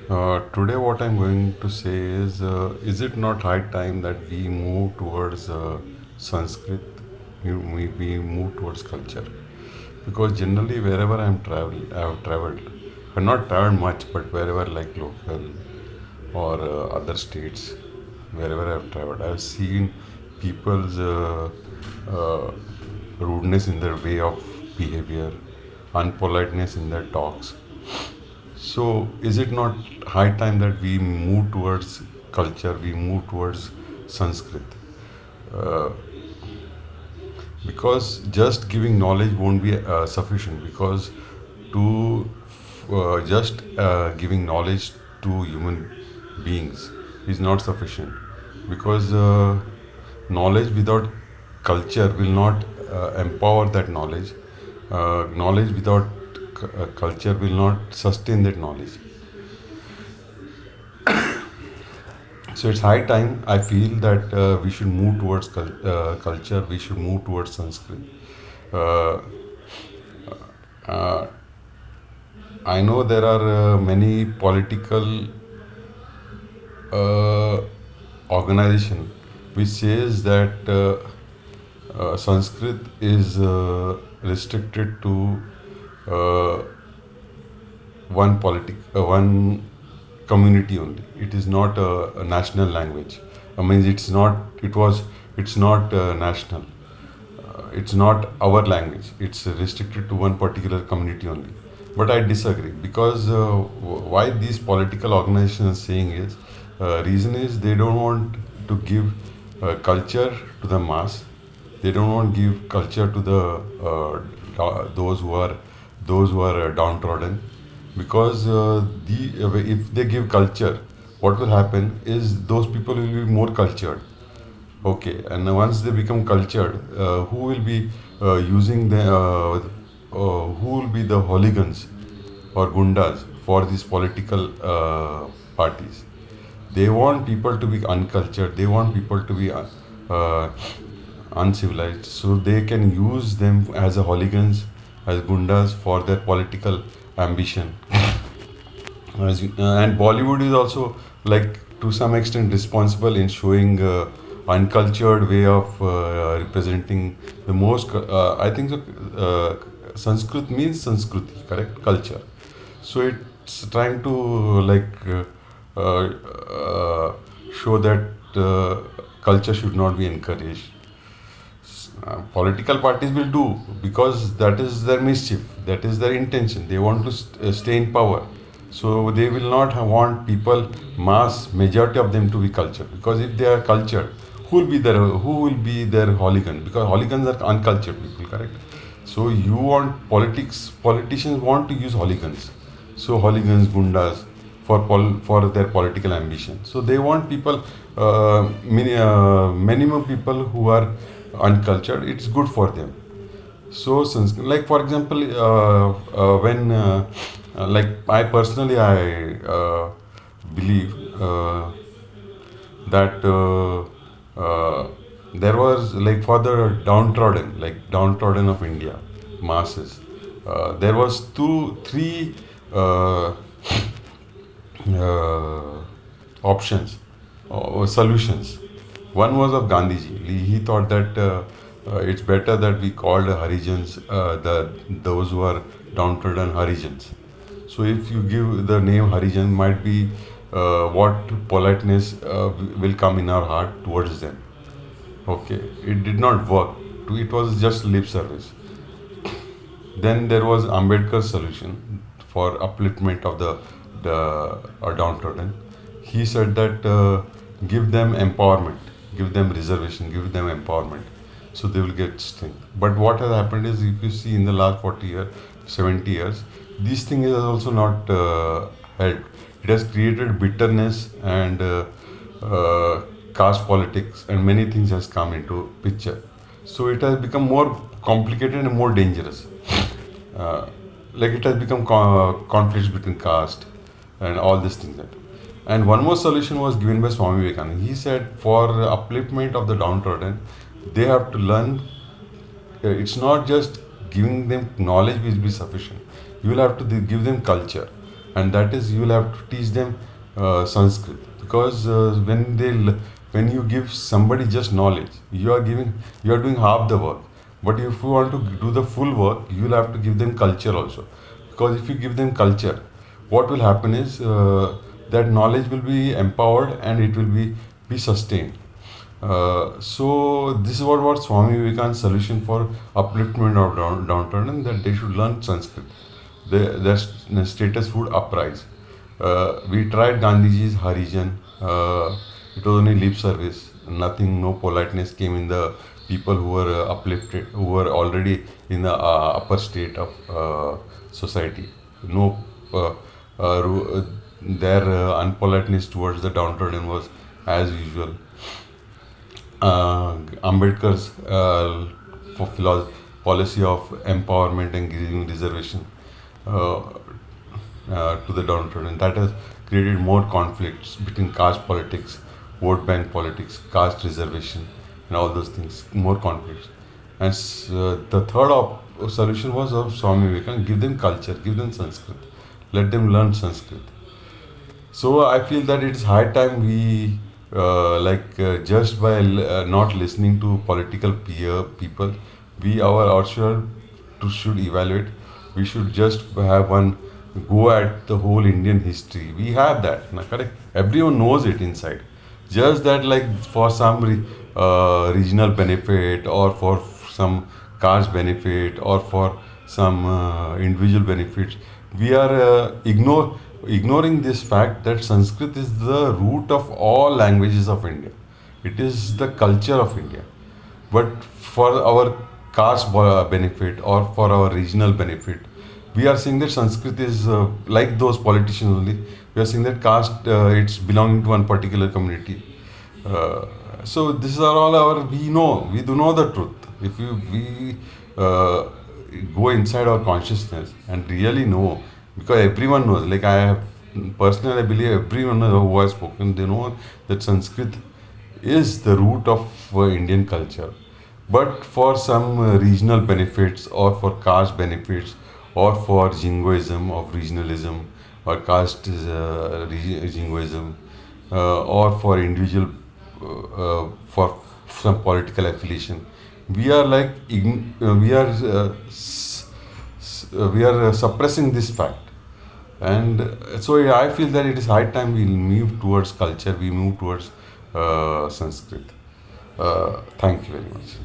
Today, what I'm going to say is it not high time that we move towards Sanskrit? We move towards culture, because generally wherever I've traveled, I've not traveled much, but wherever like local or other states, wherever I've traveled, I've seen people's uh, rudeness in their way of behavior, unpoliteness in their talks. So, is it not high time that we move towards culture, we move towards Sanskrit? Uh, because just giving knowledge won't be sufficient, because to just giving knowledge to human beings is not sufficient, because knowledge without culture will not empower that knowledge. Knowledge without culture will not sustain that knowledge. So it's high time. I feel that we should move towards culture. We should move towards Sanskrit. Uh, uh, I know there are many political uh, organization which says that Sanskrit is restricted to uh, one community only. It is not a national language. I mean, it's not. It was. It's not national. It's not our language. It's restricted to one particular community only. But I disagree, because why these political organizations are saying is, reason is they don't want to give culture to the mass. They don't want to give culture to the those who are downtrodden, because if they give culture, what will happen is those people will be more cultured. Okay, and once they become cultured, who will be using who will be the hooligans or gundas for these political parties? They want people to be uncultured. They want people to be uncivilized, so they can use them as a hooligans, as gundas for their political ambition. And Bollywood is also, like, to some extent responsible in showing uncultured way of representing the most. I think so. Sanskrit means Sanskriti, correct? Culture. So it's trying to like show that culture should not be encouraged. Political parties will do, because that is their mischief, that is their intention. They want to stay in power, so they will not want people, mass majority of them, to be cultured, because if they are cultured, who will be their hooligan, because hooligans are uncultured people, correct? So you want politicians want to use hooligans, so hooligans, gundas, for their political ambition. So they want people, minimum people who are uncultured. It's good for them. So since, like, for example, when like, I personally, I believe that there was, like, for the downtrodden of India masses, there was two three uh, uh, options or solutions. One was of Gandhiji. He thought that it's better that we called Harijans, those who are downtrodden, Harijans. So if you give the name Harijan, might be what politeness will come in our heart towards them. Okay, it did not work. It was just lip service. Then there was Ambedkar's solution for upliftment of the downtrodden. He said that give them empowerment, give them reservation, give them empowerment, so they will get strength. But what has happened is, if you see in the last 40 years, 70 years, this thing is also not helped. It has created bitterness and caste politics, and many things has come into picture. So it has become more complicated and more dangerous. uh, like, it has become conflicts between caste and all these things. And one more solution was given by Swami Vivekananda. He said, for upliftment of the downtrodden, they have to learn. It's not just giving them knowledge which will be sufficient. You will have to give them culture. and that is you will have to teach them Sanskrit, because when you give somebody just knowledge, you are doing half the work. But if you want to do the full work, you will have to give them culture also, because if you give them culture, what will happen is that knowledge will be empowered and it will be sustained. So this is what Swami Vivekananda's solution for upliftment of downtrodden, that they should learn Sanskrit. Their status would uprise. We tried Gandhiji's Harijan. It was only lip service. Nothing, no politeness came in the people who were uplifted, who were already in the upper state of society. No, their unpoliteness towards the downtrodden was as usual. Ambedkar's policy of empowerment and giving reservation uh, to the downtrodden, that has created more conflicts between caste politics, vote bank politics, caste reservation, and all those things. More conflicts. And the third solution was of Swami Vivekananda: give them culture, give them Sanskrit, let them learn Sanskrit. So I feel that it's high time we, just by not listening to political peer people, we should evaluate. We should just have one go at the whole Indian history. We have that, na, correct? Everyone knows it inside. Just that, like for some regional benefit, or for some caste benefit, or for some individual benefits, we are ignoring this fact that Sanskrit is the root of all languages of India. It is the culture of India. But for our caste benefit, or for our regional benefit, we are saying that Sanskrit is like those politicians only. We are saying that caste, it's belonging to one particular community. Uh, so these are all our, we do know the truth. If we go inside our consciousness and really know, because everyone knows, like I have personally, I believe everyone who has spoken, they know that Sanskrit is the root of Indian culture. But for some regional benefits, or for caste benefits, or for jingoism of regionalism, or caste jingoism, or for individual, for some political affiliation, we are like we are suppressing this fact. And so yeah, I feel that it is high time we move towards culture, we move towards Sanskrit. Thank you very much.